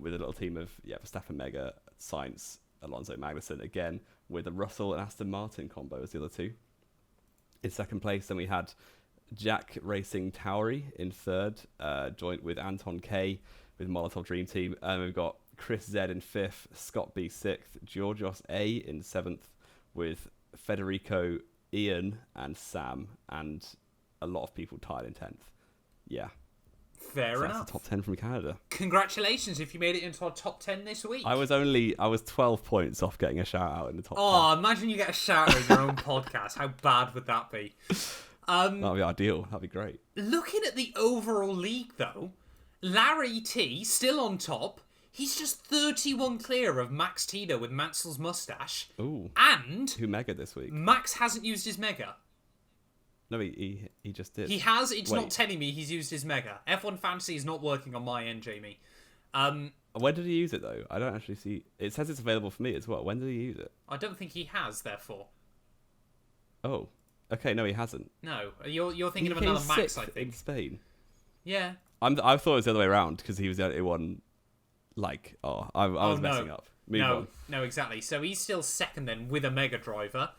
With a little team of Verstappen Mega, Sainz, Alonso, Magnussen, again with a Russell and Aston Martin combo as the other two. In second place, then we had Jack Racing Towery in third, joint with Anton K with Molotov Dream Team. And we've got Chris Z in fifth, Scott B sixth, Georgios A in seventh, with Federico, Ian, and Sam, and a lot of people tied in 10th. Yeah. Fair enough. That's the top 10 from Canada. Congratulations if you made it into our top 10 this week. I was 12 points off getting a shout out in the top 10. Oh, imagine you get a shout out in your own podcast. How bad would that be? That would be ideal. That'd be great. Looking at the overall league, though, Larry T, still on top. He's just 31 clear of Max Tito with Matzel's mustache. Ooh. And... who Mega this week? Max hasn't used his Mega. No, he just did. He has. It's not telling me he's used his Mega. F1 Fantasy is not working on my end, Jamie. When did he use it, though? I don't actually see... It says it's available for me as well. When did he use it? I don't think he has, therefore. Oh. Okay, no, he hasn't. No. You're thinking of another Max, I think. In Spain? Yeah. I thought it was the other way around, because he was the only one... I was messing up. Move on. No, exactly. So he's still second then with a Mega Driver.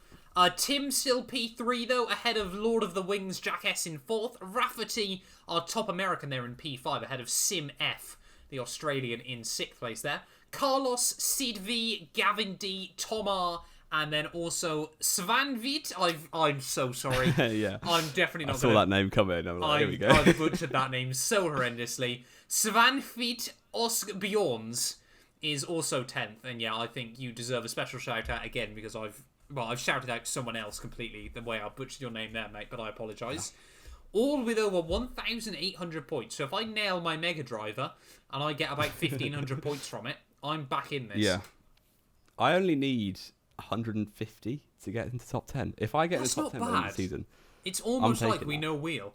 Tim still P3 though, ahead of Lord of the Wings Jack S in fourth. Rafferty, our top American there in P5, ahead of Sim F, the Australian in sixth place there. Carlos, Sid V, Gavin D, Tom R, and then also Svanvit. I'm so sorry. Yeah. I'm definitely not. I saw that name come in. I'm like, here we go. I butchered that name so horrendously. Svanvit Oscar Bjorns is also 10th, and I think you deserve a special shout out again because I've shouted out someone else completely the way I butchered your name there, mate, but I apologise. Yeah. All with over 1,800 points. So if I nail my Mega Driver and I get about 1,500 points from it, I'm back in this. Yeah. I only need 150 to get into top 10. If I get into top 10 by the end of the season, it's almost like we know wheel.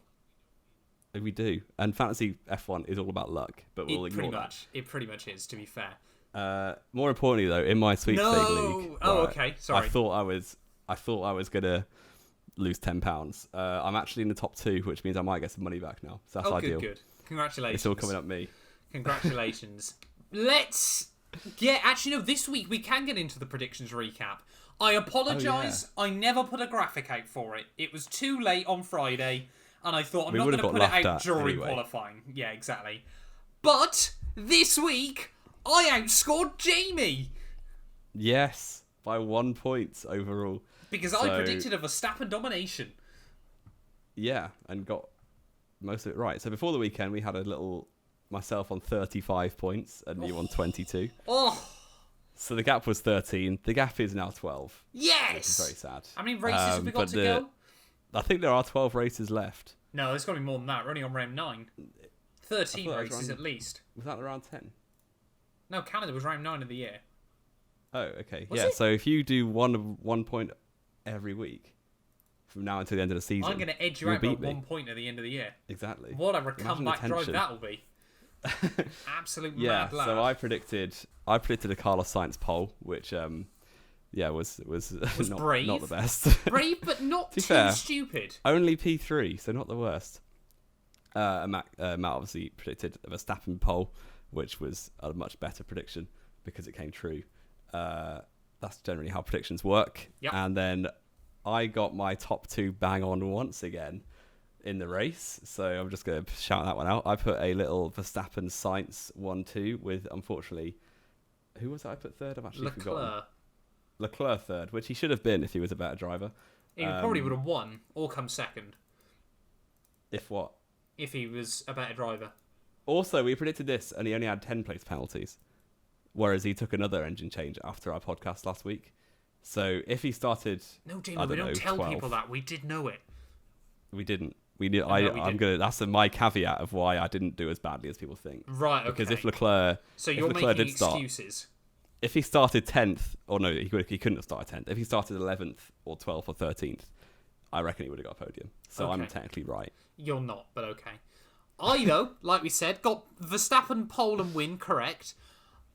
We do. And fantasy F1 is all about luck, but we'll ignore that. It pretty much is, to be fair. More importantly, though, in my sweepstake league, okay, sorry. I thought I was gonna lose £10. I'm actually in the top 2, which means I might get some money back now. So that's ideal. Good. Congratulations. It's all coming up me. Congratulations. Let's get... Actually, no, this week we can get into the predictions recap. I apologise. I never put a graphic out for it. It was too late on Friday, and I thought I'm not going to put it out during qualifying. Yeah, exactly. But this week, I outscored Jamie. Yes, by 1 point overall. Because I predicted a Verstappen domination. Yeah, and got most of it right. So before the weekend, we had a little... myself on 35 points and you on 22. Oh! So the gap was 13. The gap is now 12. Yes! Which is very sad. How many races have we got to go? I think there are 12 races left. No, there's got to be more than that. We're only on round 9. 13 races at least. Was that around 10? No, Canada was round 9 of the year. Oh, okay. Was it? So if you do 1 point every week from now until the end of the season, I'm going to edge you out by 1 point at the end of the year. Exactly. What a comeback drive that will be. Absolute mad lad. So I predicted a Carlos Sainz pole, which was brave. Not the best. Brave, but not too fair, stupid. Only P3, so not the worst. Matt obviously predicted a Verstappen pole, which was a much better prediction because it came true. That's generally how predictions work. Yep. And then I got my top 2 bang on once again in the race, so I'm just going to shout that one out. I put a little Verstappen Sainz 1-2 with, unfortunately, who was it I put third? I've actually forgotten. Leclerc third, which he should have been if he was a better driver. He probably would have won or come second. If what? If he was a better driver. Also, we predicted this, and he only had 10 place penalties, whereas he took another engine change after our podcast last week. So if he started, no, Jamie, we don't tell 12, people that. We did know it. We didn't. We did. I'm gonna. That's my caveat of why I didn't do as badly as people think. Right. Okay. Because if Leclerc, so you're Leclerc making excuses. If he started 10th, or no, he couldn't have started 10th. If he started 11th or 12th or 13th, I reckon he would have got a podium. So I'm technically right. You're not, but okay. I, though, like we said, got Verstappen pole and win correct.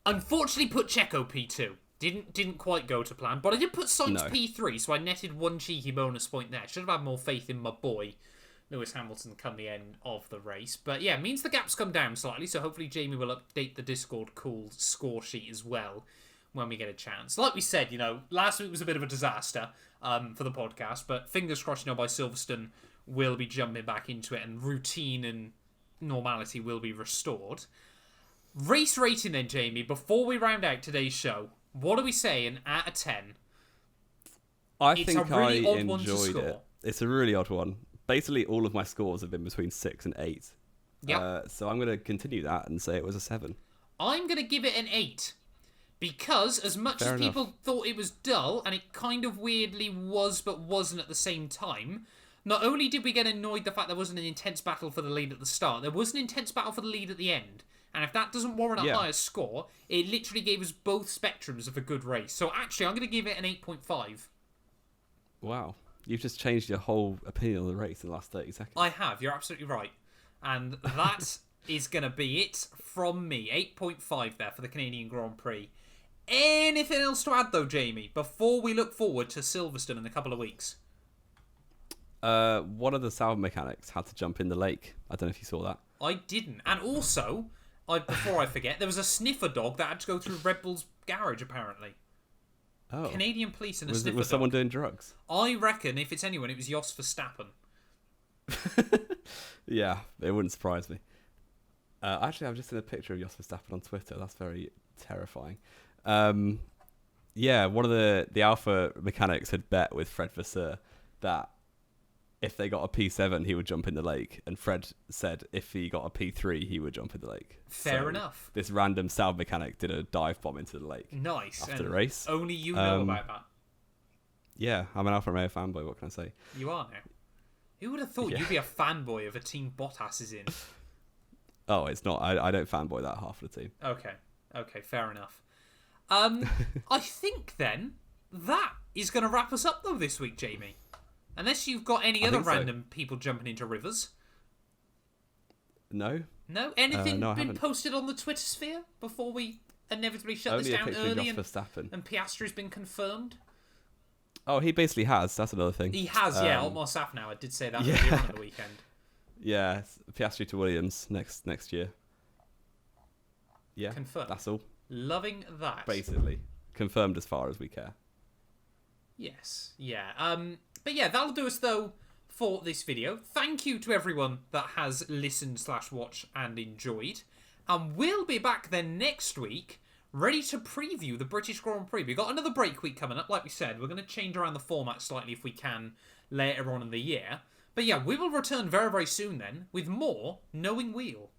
Unfortunately, put Checo P2. Didn't quite go to plan, but I did put Sainz P3, so I netted 1 cheeky bonus point there. Should have had more faith in my boy, Lewis Hamilton, come the end of the race. But yeah, means the gap's come down slightly, so hopefully Jamie will update the Discord cool score sheet as well when we get a chance. Like we said, last week was a bit of a disaster for the podcast, but fingers crossed, by Silverstone will be jumping back into it and routine and normality will be restored. Race rating then, Jamie, before we round out today's show, what are we saying out of 10? I think I enjoyed it. It's a really odd one. Basically, all of my scores have been between 6 and 8. Yeah. So I'm going to continue that and say it was a 7. I'm going to give it an 8. Because as much as people thought it was dull, and it kind of weirdly was but wasn't at the same time, not only did we get annoyed the fact there wasn't an intense battle for the lead at the start, there was an intense battle for the lead at the end. And if that doesn't warrant a higher score, it literally gave us both spectrums of a good race. So actually, I'm going to give it an 8.5. Wow. You've just changed your whole opinion of the race in the last 30 seconds. I have. You're absolutely right. And that is going to be it from me. 8.5 there for the Canadian Grand Prix. Anything else to add, though, Jamie, before we look forward to Silverstone in a couple of weeks? One of the sound mechanics had to jump in the lake. I don't know if you saw that. I didn't. And also, before I forget, there was a sniffer dog that had to go through Red Bull's garage, apparently. Oh. Canadian police and a sniffer dog. Was someone doing drugs? I reckon, if it's anyone, it was Jos Verstappen. Yeah, it wouldn't surprise me. Actually, I've just seen a picture of Jos Verstappen on Twitter. That's very terrifying. Yeah, one of the Alpha mechanics had bet with Fred Vasseur that if they got a P7, he would jump in the lake. And Fred said if he got a P3, he would jump in the lake. Fair enough. This random sound mechanic did a dive bomb into the lake. Nice. After the race. Only you know about that. Yeah, I'm an Alfa Romeo fanboy. What can I say? You are now. Who would have thought you'd be a fanboy of a team Bottas is in? Oh, it's not. I don't fanboy that half of the team. Okay, fair enough. I think then that is going to wrap us up though this week, Jamie. Unless you've got any other random people jumping into rivers. No. No? Anything no, I been haven't. posted on the Twitter sphere before we inevitably shut Only this a down picture early of Verstappen. and Piastri's been confirmed? Oh, he basically has. That's another thing. He has, yeah. Otmar Safnauer did say that yeah. earlier on at the weekend. Yeah, Piastri to Williams next year. Yeah, Confirmed. that's all. Loving that. Basically, confirmed as far as we care. Yes, yeah. But yeah, that'll do us though for this video. Thank you to everyone that has listened / watched and enjoyed. And we'll be back then next week, ready to preview the British Grand Prix. We've got another break week coming up. Like we said, we're going to change around the format slightly if we can later on in the year. But yeah, we will return very, very soon then with more Knowing Wheel.